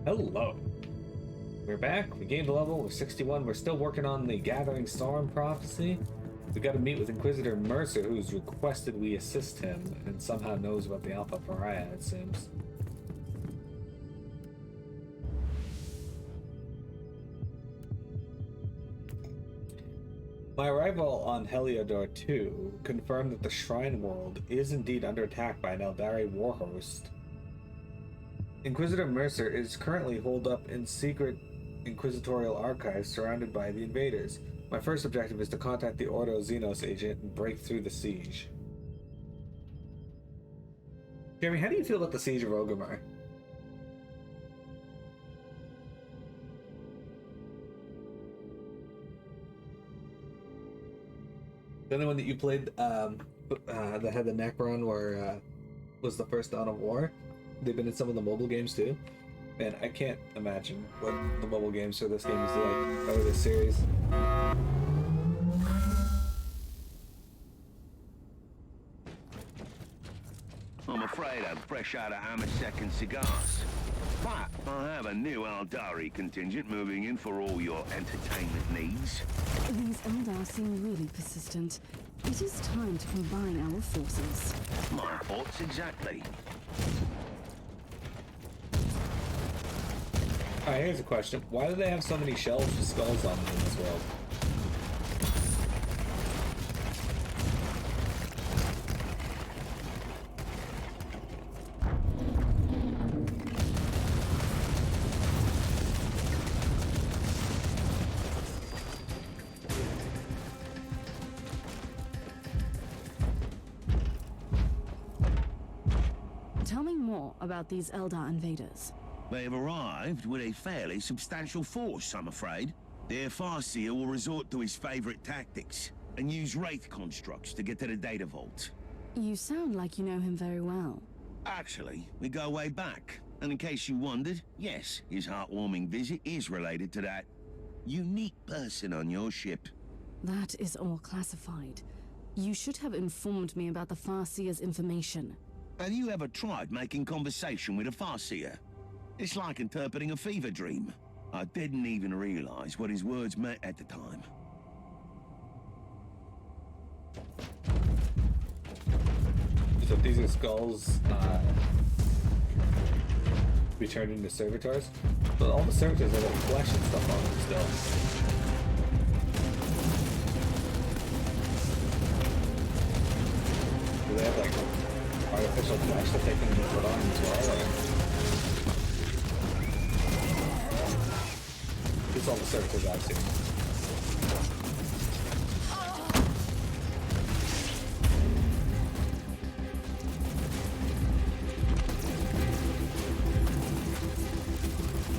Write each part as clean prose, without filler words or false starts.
Hello. We're back. We gained a level. We're 61. We're still working on the Gathering Storm prophecy. We got to meet with Inquisitor Mercer, who's requested we assist him, and somehow knows about the Alpha Pariah, it seems. My arrival on Heliodor-II confirmed that the Shrine World is indeed under attack by an Eldari warhost. Inquisitor Mercer is currently holed up in secret inquisitorial archives surrounded by the invaders. My first objective is to contact the Ordo Xenos agent and break through the siege. Jeremy, how do you feel about the siege of Orgrimmar? The only one that you played that had the Necron was the first Dawn of War. They've been in some of the mobile games too. Man, I can't imagine what the mobile games for this game is like, or this series. I'm afraid I'm fresh out of Hammersek and cigars. But I have a new Eldari contingent moving in for all your entertainment needs. These Eldar seem really persistent. It is time to combine our forces. My thoughts exactly. Alright, here's a question. Why do they have so many shells with skulls on them in this world? Tell me more about these Eldar invaders. They have arrived with a fairly substantial force, I'm afraid. Their Farseer will resort to his favorite tactics and use Wraith constructs to get to the data vault. You sound like you know him very well. Actually, we go way back. And in case you wondered, yes, his heartwarming visit is related to that unique person on your ship. That is all classified. You should have informed me about the Farseer's information. Have you ever tried making conversation with a Farseer? It's like interpreting a fever dream. I didn't even realize what his words meant at the time. So these are skulls be turned into servitors? But all the servitors have like flesh and stuff on them still. Do they have like artificial flesh that they can put on as well? Or? It's all the servitors I've seen.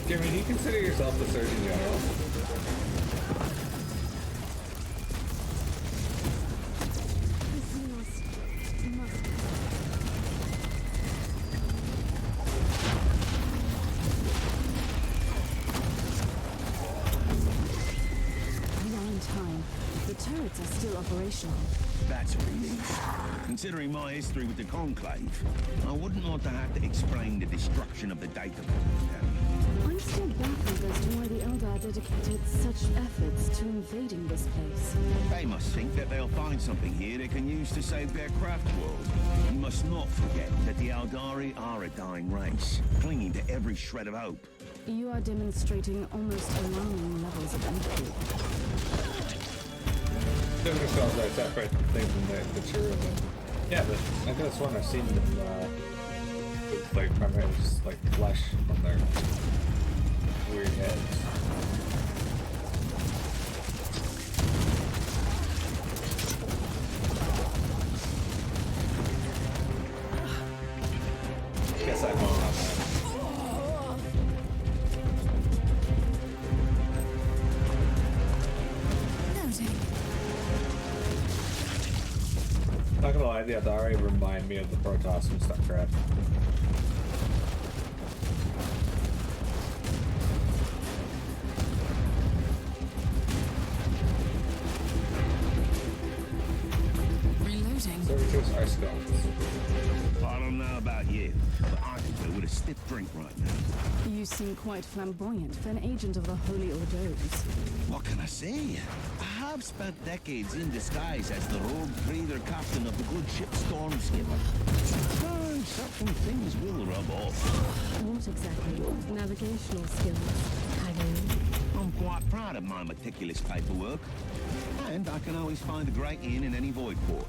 Jeremy, do you consider yourself the Surgeon General? Turrets are still operational. That's a relief. Considering my history with the Conclave, I wouldn't want to have to explain the destruction of the data vault. I'm still baffled as to why the Eldar dedicated such efforts to invading this place. They must think that they'll find something here they can use to save their craft world. You must not forget that the Eldari are a dying race, clinging to every shred of hope. You are demonstrating almost alarming levels of empathy. Servitor skulls are separate things from the cherubim. Yeah, but I could have sworn I've seen them with like primarily just like flesh on their weird heads. Guess I'm wrong on that. Not gonna lie, the Eldari remind me of the Protoss from StarCraft. Reloading. Servitors are skulls. I don't know. about you, but I could do with a stiff drink right now. You seem quite flamboyant for an agent of the Heliodor-II. What can I say? I have spent decades in disguise as the rogue trader captain of the good ship Stormskipper. And certain things will rub off. What exactly? Navigational skills? I'm quite proud of my meticulous paperwork. And I can always find a great inn in any void port.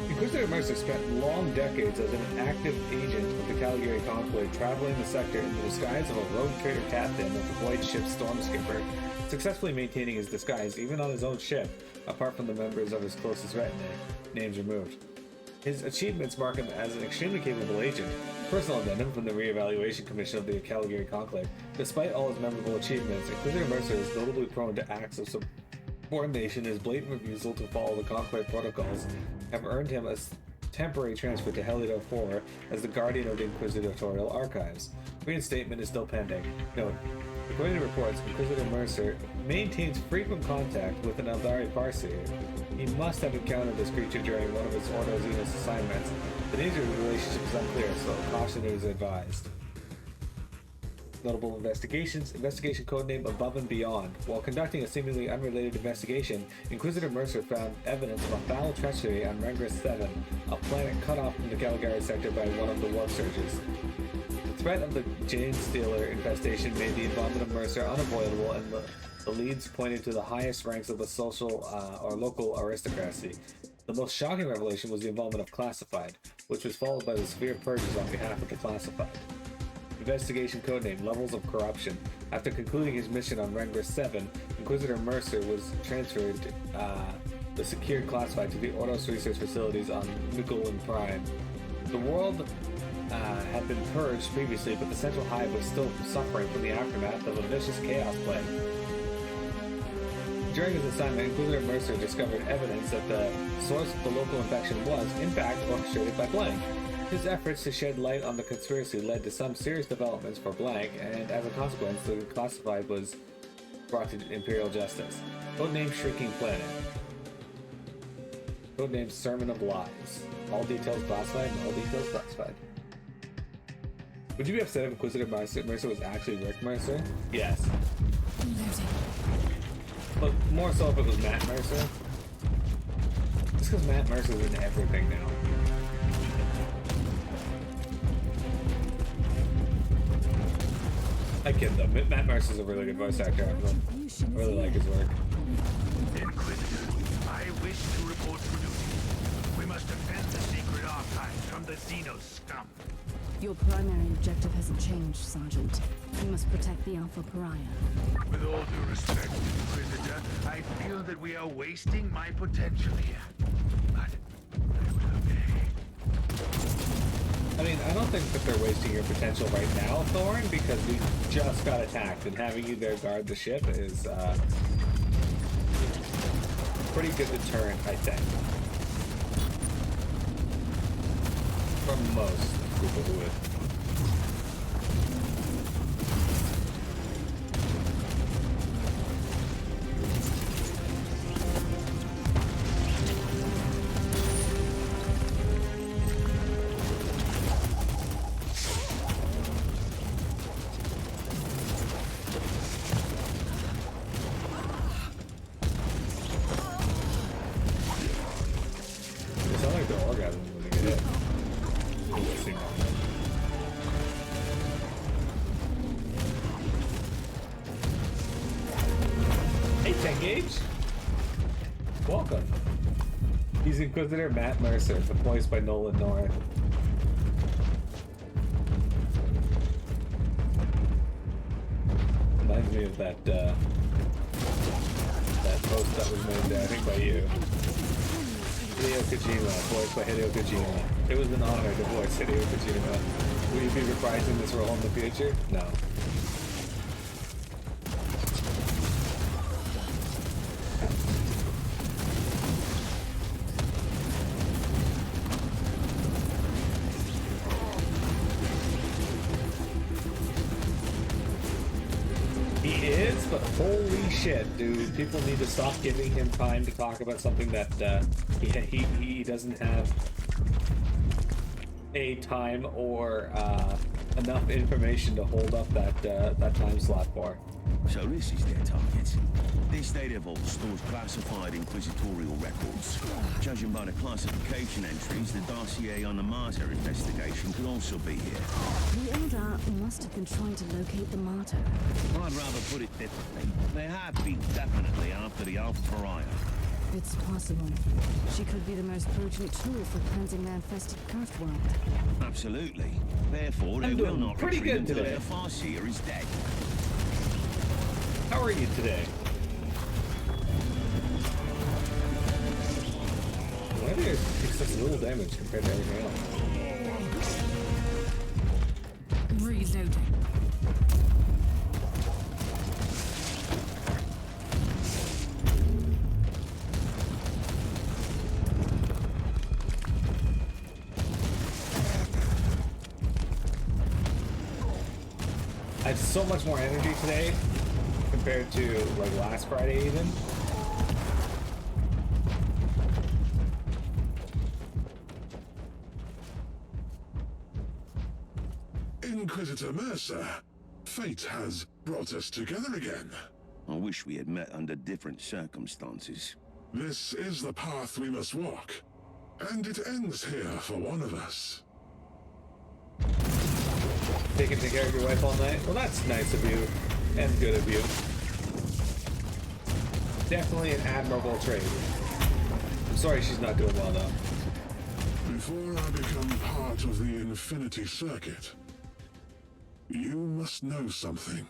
Inquisitor Mercer spent long decades as an active agent of the Caligari Conclave, traveling the sector in the disguise of a rogue trader captain of the void ship Stormskipper, successfully maintaining his disguise even on his own ship, apart from the members of his closest retinue, names removed. His achievements mark him as an extremely capable agent. Personal addendum from the Reevaluation Commission of the Caligari Conclave. Despite all his memorable achievements, Inquisitor Mercer is notably prone to acts of subordination. His blatant refusal to follow the Conclave protocols have earned him a temporary transfer to Heliodor-IV as the guardian of the Inquisitorial archives. Reinstatement is still pending. Note: according to reports, Inquisitor Mercer maintains frequent contact with an Alpha Pariah. He must have encountered this creature during one of his Ordo Xenos assignments. The nature of the relationship is unclear, so caution is advised. Notable investigations. Investigation codename Above and Beyond. While conducting a seemingly unrelated investigation, Inquisitor Mercer found evidence of a foul treachery on Rengris 7, a planet cut off from the Caligari sector by one of the warp surges. The threat of the Jane Stealer infestation made the involvement of Mercer unavoidable, and the leads pointed to the highest ranks of the social or local aristocracy. The most shocking revelation was the involvement of Classified, which was followed by the severe purges on behalf of the Classified. Investigation codename Levels of Corruption. After concluding his mission on Rengris 7, Inquisitor Mercer was transferred the secured Classified to the Ordos research facilities on Mikulin Prime. The world had been purged previously, but the Central Hive was still suffering from the aftermath of a vicious chaos plague. During his assignment, Inquisitor Mercer discovered evidence that the source of the local infection was, in fact, orchestrated by Blank. His efforts to shed light on the conspiracy led to some serious developments for Blank, and as a consequence, the Classified was brought to Imperial Justice. Codename Shrieking Planet. Codename Sermon of Lies. All details classified, all details classified. Would you be upset if Inquisitor Mercer was actually Rick Mercer? Yes. But more so if it was Matt Mercer. Just because Matt Mercer's in everything now. I kid though. Matt Mercer's a really good voice actor. I really like his work. Inquisitor, I wish to report for duty. We must defend the secret archives from the Xenos scum. Your primary objective hasn't changed, Sergeant. You must protect the Alpha Pariah. With all due respect, Inquisitor, I feel that we are wasting my potential here. But I will obey. I mean, I don't think that they're wasting your potential right now, Thorn, because we just got attacked, and having you there guard the ship is pretty good deterrent, I think. From most people who would. It sounds like the orgasm when they get hit. Hey, 10 Gauge! Welcome. He's Inquisitor Matt Mercer, voiced by Nolan North. Reminds me of that post that was made there, I think by you. Hideo Kojima, voiced by Hideo Kojima. It was an honor to voice Hideo Kojima. Will you be reprising this role in the future? No. He is, but holy shit, dude. People need to stop giving him time to talk about something that he doesn't have a time or enough information to hold up that time slot for. So this is their target. This data vault stores classified inquisitorial records. Judging by the classification entries, the dossier on the Martyr investigation could also be here. The Eldar must have been trying to locate the Martyr. I'd rather put it differently. They have been definitely after the Alpha Pariah. It's possible. She could be the most potent tool for cleansing the infested craft world. Absolutely. Therefore, they I'm will doing not pretty retreat good until today. their Farseer is dead. How are you today? Why do you take such little damage compared to everything else? Reloading. I have so much more energy today compared to like last Friday even. Inquisitor Mercer, fate has brought us together again. I wish we had met under different circumstances. This is the path we must walk, and it ends here for one of us. Taking care of your wife all night? Well, that's nice of you, and good of you. Definitely an admirable trait. I'm sorry she's not doing well, though. Before I become part of the Infinity Circuit, you must know something.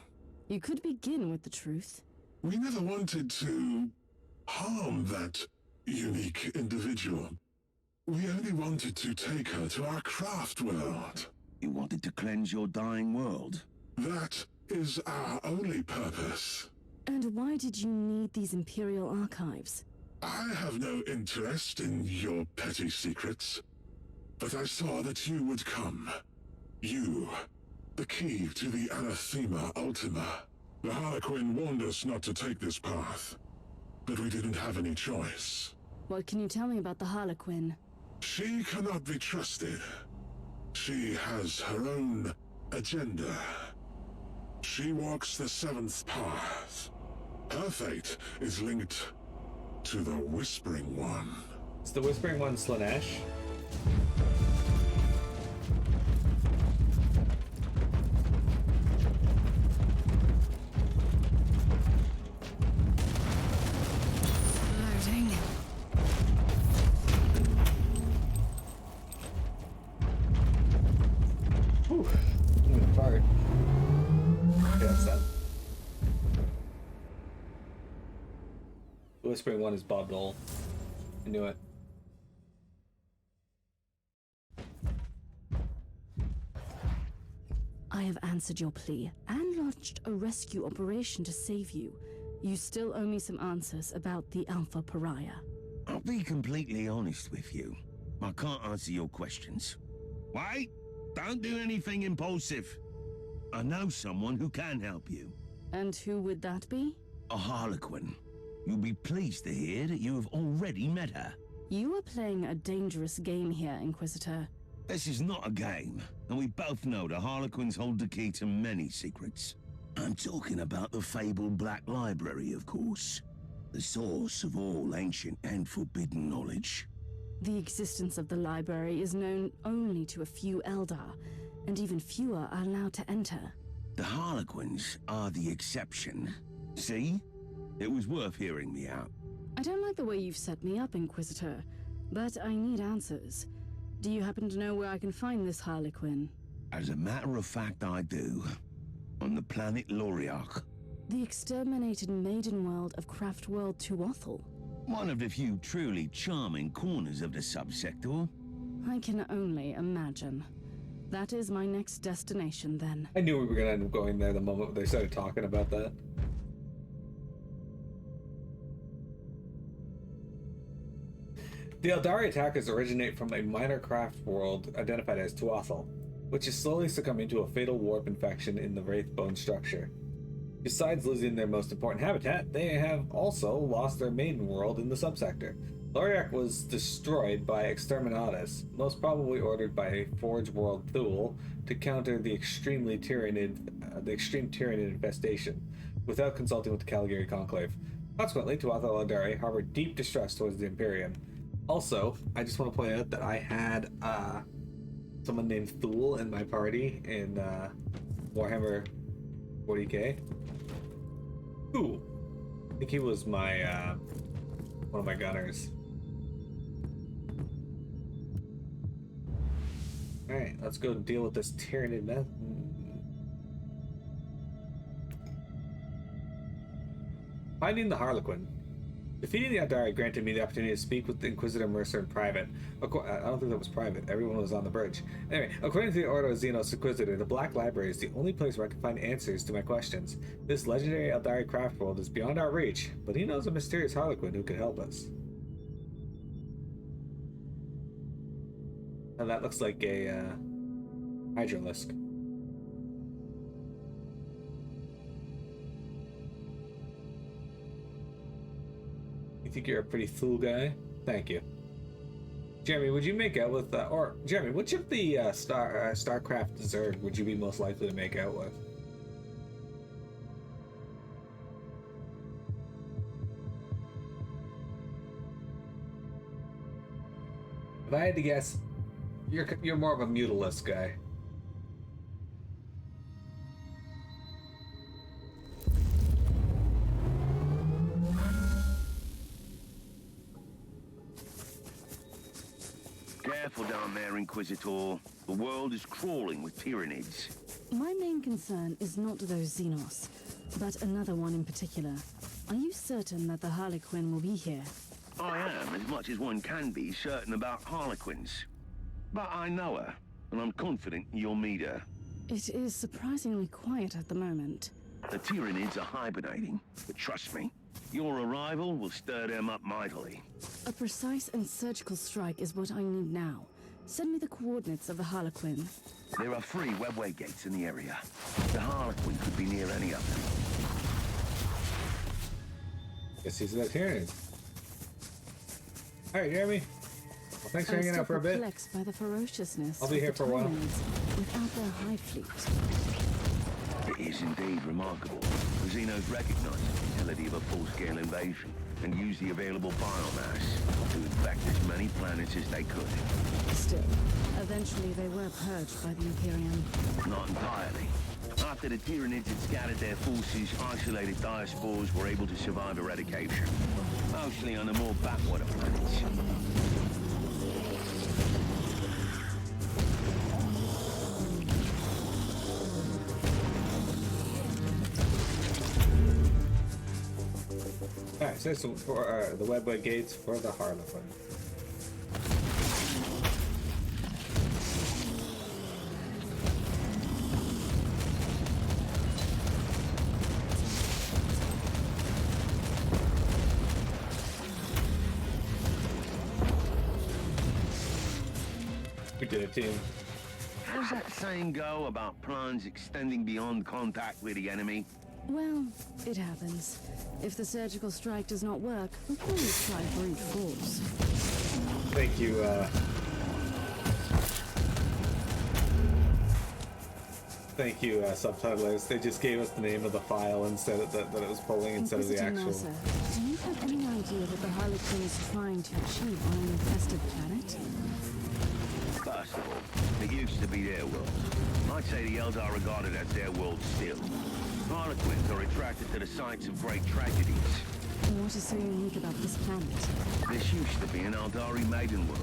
You could begin with the truth. We never wanted to harm that unique individual. We only wanted to take her to our craft world. You wanted to cleanse your dying world? That is our only purpose. And why did you need these Imperial archives? I have no interest in your petty secrets, but I saw that you would come. You, the key to the Anathema Ultima. The Harlequin warned us not to take this path, but we didn't have any choice. What can you tell me about the Harlequin? She cannot be trusted. She has her own agenda. She walks the seventh path. Her fate is linked to the Whispering One. Is the Whispering One Slanesh? Loading. Whew. I'm gonna fart. Okay, that's that. The Whispering One is Bob Dole. I knew it. I have answered your plea and launched a rescue operation to save you. You still owe me some answers about the Alpha Pariah. I'll be completely honest with you. I can't answer your questions. Wait! Don't do anything impulsive. I know someone who can help you. And who would that be? A Harlequin. You'll be pleased to hear that you have already met her. You are playing a dangerous game here, Inquisitor. This is not a game, and we both know the Harlequins hold the key to many secrets. I'm talking about the fabled Black Library, of course. The source of all ancient and forbidden knowledge. The existence of the library is known only to a few Eldar, and even fewer are allowed to enter. The Harlequins are the exception. See? It was worth hearing me out. I don't like the way you've set me up, Inquisitor, but I need answers. Do you happen to know where I can find this Harlequin? As a matter of fact, I do. On the planet Loriarch. The exterminated maiden world of Craft World Tuathal. One of the few truly charming corners of the subsector. I can only imagine. That is my next destination, then. I knew we were gonna end up going there the moment they started talking about that. The Eldari attackers originate from a minor craft world identified as Tuathal, which is slowly succumbing to a fatal warp infection in the Wraith bone structure. Besides losing their most important habitat, they have also lost their maiden world in the subsector, Loriak was destroyed by exterminatus, most probably ordered by Forge World Thule to counter the extreme Tyranid infestation, without consulting with the Caligari Conclave. Consequently, Tuatha Eldari harbored deep distrust towards the Imperium. Also, I just want to point out that I had someone named Thule in my party in Warhammer 40k. Thule. I think he was my one of my gunners. Alright, let's go deal with this Tyranid mess. Finding the Harlequin. Defeating the Eldari granted me the opportunity to speak with the Inquisitor Mercer in private. I don't think that was private. Everyone was on the bridge. Anyway, according to the Ordo Xenos Inquisitor, the Black Library is the only place where I can find answers to my questions. This legendary Eldari craft world is beyond our reach, but he knows a mysterious Harlequin who could help us. Now that looks like a Hydralisk. You think you're a pretty fool guy? Thank you. Jeremy, would you make out with, or Jeremy, which of the StarCraft Zerg would you be most likely to make out with? If I had to guess, you're more of a Mutalisk guy. Careful down there, Inquisitor. The world is crawling with Tyranids. My main concern is not those Xenos, but another one in particular. Are you certain that the Harlequin will be here? I am, as much as one can be, certain about Harlequins. But I know her, and I'm confident you'll meet her. It is surprisingly quiet at the moment. The Tyranids are hibernating, but trust me, your arrival will stir them up mightily. A precise and surgical strike is what I need now. Send me the coordinates of the Harlequin. There are 3 webway gates in the area. The Harlequin could be near any of them. Guess he's that Tyranid. Alright, Jeremy. Well, thanks for hanging out for a bit. Perplexed by the ferociousness I'll be of here the for a while. Tyranids without their high fleet. It is indeed remarkable. The Xenos recognize the utility of a full-scale invasion and use the available biomass to infect as many planets as they could. Still, eventually they were purged by the Imperium. Not entirely. After the Tyranids had scattered their forces, isolated diaspores were able to survive eradication. Mostly on the more backwater planets. Alright, so for the webway gates for the Harlequin. We did it, team. How's that saying go about plans extending beyond contact with the enemy? Well, it happens. If the surgical strike does not work, we can always try brute force. Thank you, subtitlers. They just gave us the name of the file instead of that it was pulling instead of the Inquisitor actual. Mercer, do you have any idea what the Harlequin is trying to achieve on an infested planet? First of all, it used to be their world. I'd say the Eldar are regarded as their world still. Harlequins are attracted to the sites of great tragedies. What is so unique about this planet? This used to be an Eldari maiden world,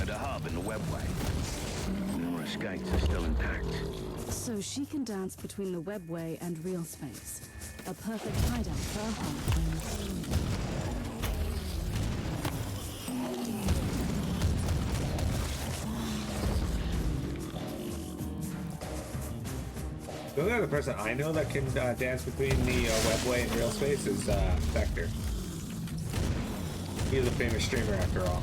and a hub in the webway. Numerous gates are still intact. So she can dance between the webway and real space. A perfect hideout for a Harlequin. The only other person I know that can dance between the webway and real space is Vector. He's a famous streamer after all.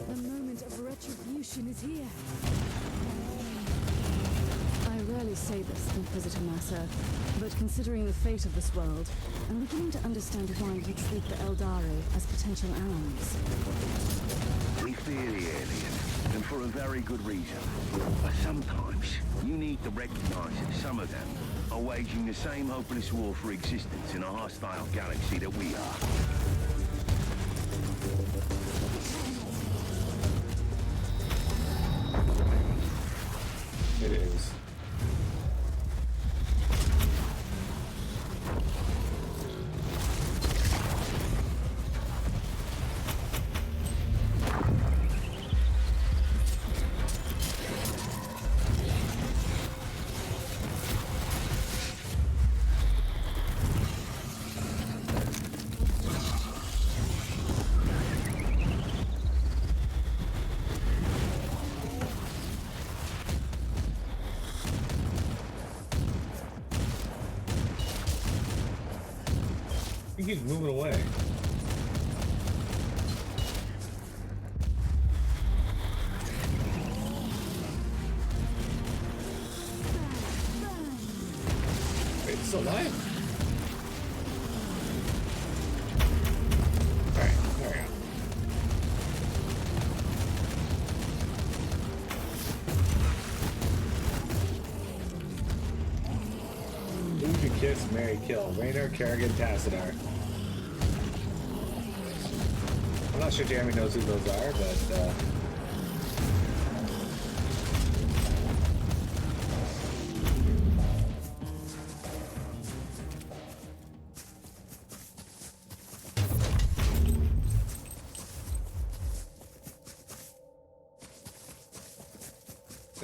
The moment of retribution is here. I rarely say this, Inquisitor Mercer, but considering the fate of this world, I'm beginning to understand why you treat the Eldari as potential allies. We fear the alien, and for a very good reason. But sometimes, you need to recognize that some of them are waging the same hopeless war for existence in a hostile galaxy that we are. It is. He keeps moving away. Wait, it's alive? Alright, there we go. Move to kiss, marry, kill. Raynor, Kerrigan, Tassadar. I'm not sure Jeremy knows who those are, but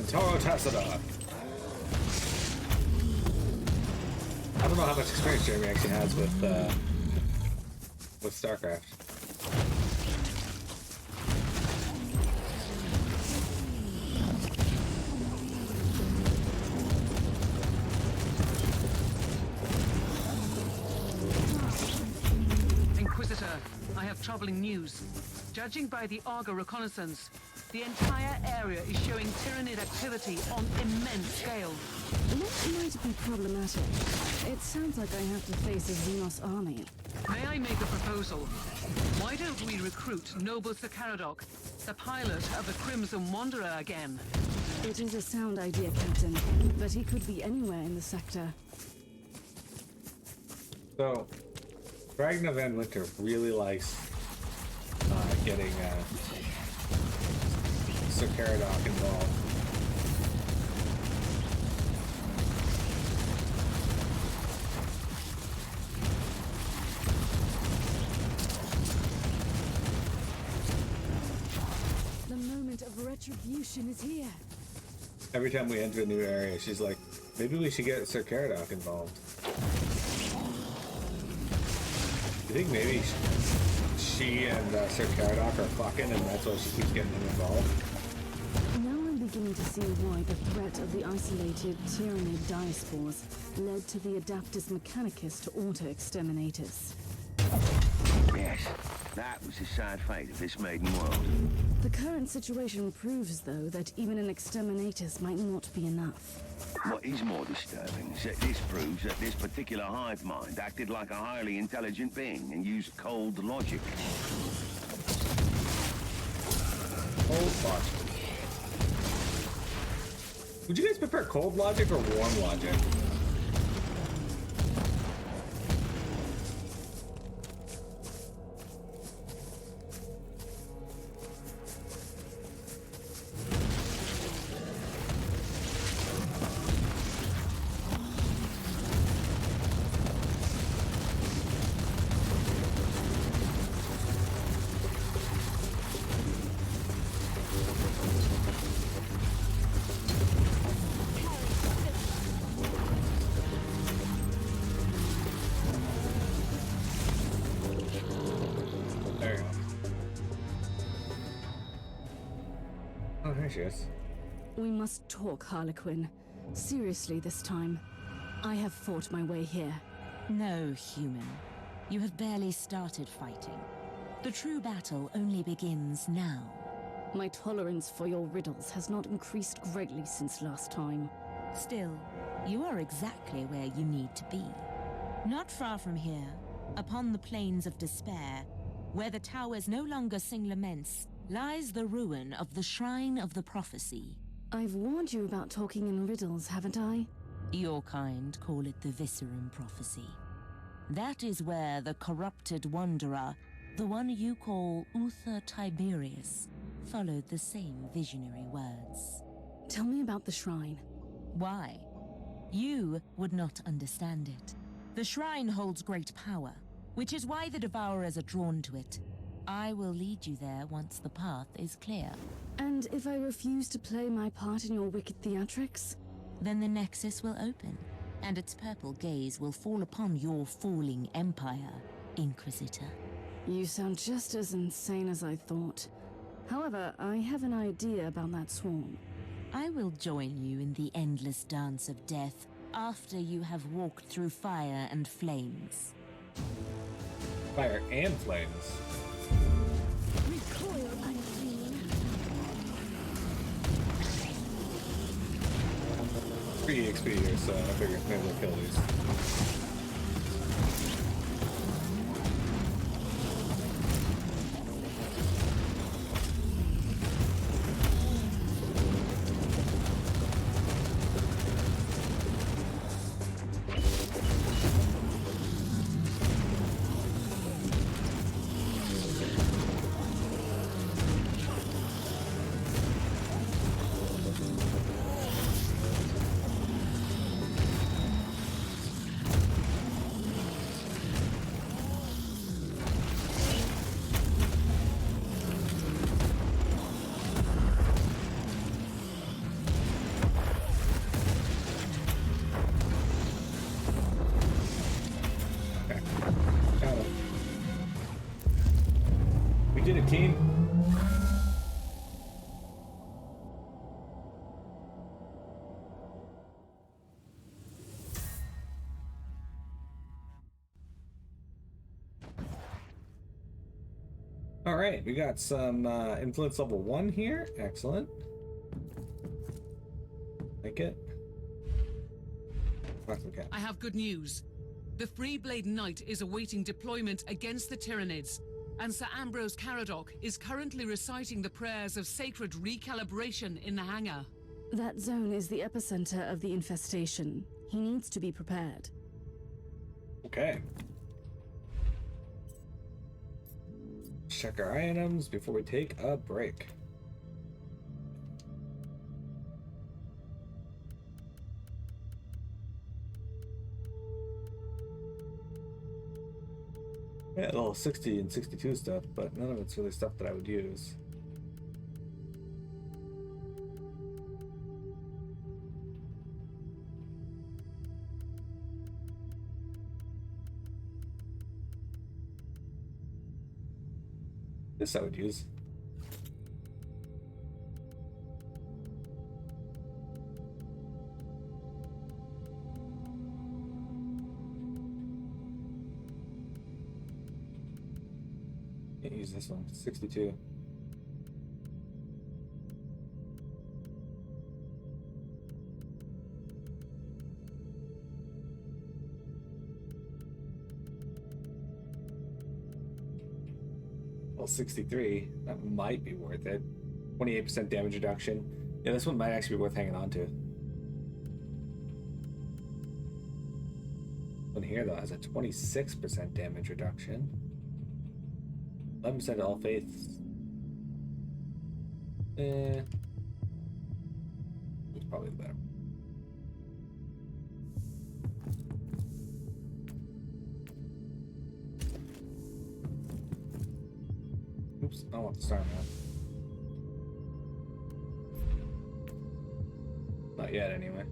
Taro Tassadar. I don't know how much experience Jeremy actually has with StarCraft. Inquisitor, I have troubling news. Judging by the Argo reconnaissance, the entire area is showing Tyranid activity on immense scale. That might be problematic. It sounds like I have to face a Xenos army. May I make a proposal? Why don't we recruit Noble Sakaradoc, the pilot of the Crimson Wanderer, again? It is a sound idea, Captain, but he could be anywhere in the sector. So, Ragnar Van Winter really likes getting Sir Caradoc involved. The moment of retribution is here. Every time we enter a new area, she's like, maybe we should get Sir Caradoc involved. You think maybe she and Sir Caradoc are fucking and that's why she keeps getting him involved? Now I'm beginning to see why the threat of the isolated Tyranid diaspores led to the Adaptus Mechanicus to auto-exterminators. Yes, that was the sad fate of this maiden world. The current situation proves, though, that even an exterminatus might not be enough. What is more disturbing is that this proves that this particular hive mind acted like a highly intelligent being and used cold logic. Cold logic. Would you guys prefer cold logic or warm logic? We must talk, Harlequin. Seriously this time. I have fought my way here. No, human. You have barely started fighting. The true battle only begins now. My tolerance for your riddles has not increased greatly since last time. Still, You are exactly where you need to be. Not far from here, upon the plains of despair, where the towers no longer sing laments, lies the ruin of the Shrine of the Prophecy. I've warned you about talking in riddles, haven't I? Your kind call it the Viscerum Prophecy. That is where the corrupted wanderer, the one you call Uther Tiberius, followed the same visionary words. Tell me about the shrine. Why? You would not understand it. The shrine holds great power, which is why the Devourers are drawn to it. I will lead you there once the path is clear. And if I refuse to play my part in your wicked theatrics? Then the Nexus will open, and its purple gaze will fall upon your falling empire, Inquisitor. You sound just as insane as I thought. However, I have an idea about that swarm. I will join you in the endless dance of death after you have walked through fire and flames. Fire and flames. Recoil, unseen. 3 XP here, so I figured maybe we'll kill these. Team. All right, we got some influence level 1 here. Excellent. Like it. I have good news. The Freeblade Knight is awaiting deployment against the Tyranids, and Sir Ambrose Caradoc is currently reciting the prayers of sacred recalibration in the hangar. That zone is the epicenter of the infestation. He needs to be prepared. Okay. Check our items before we take a break. Yeah, a little 60 and 62 stuff, but none of it's really stuff that I would use. This I would use. Can't use this one. 62. Well, 63. That might be worth it. 28% damage reduction. Yeah, this one might actually be worth hanging on to. One here though has a 26% damage reduction. 11% all faiths. It's probably the better. Oops, I don't want the star map. Not yet, anyway.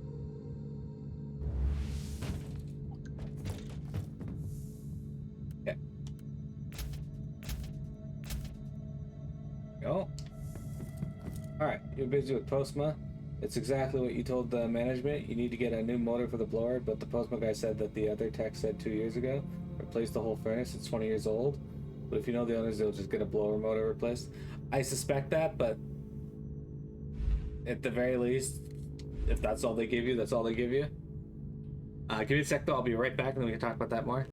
Okay. Go. Alright, you're busy with Postma. It's exactly what you told the management. You need to get a new motor for the blower, but the Postma guy said that the other tech said 2 years ago. Replace the whole furnace, it's 20 years old. But if you know the owners, they'll just get a blower motor replaced. I suspect that, but at the very least, if that's all they give you, that's all they give you. Give me a sec though, I'll be right back and then we can talk about that more.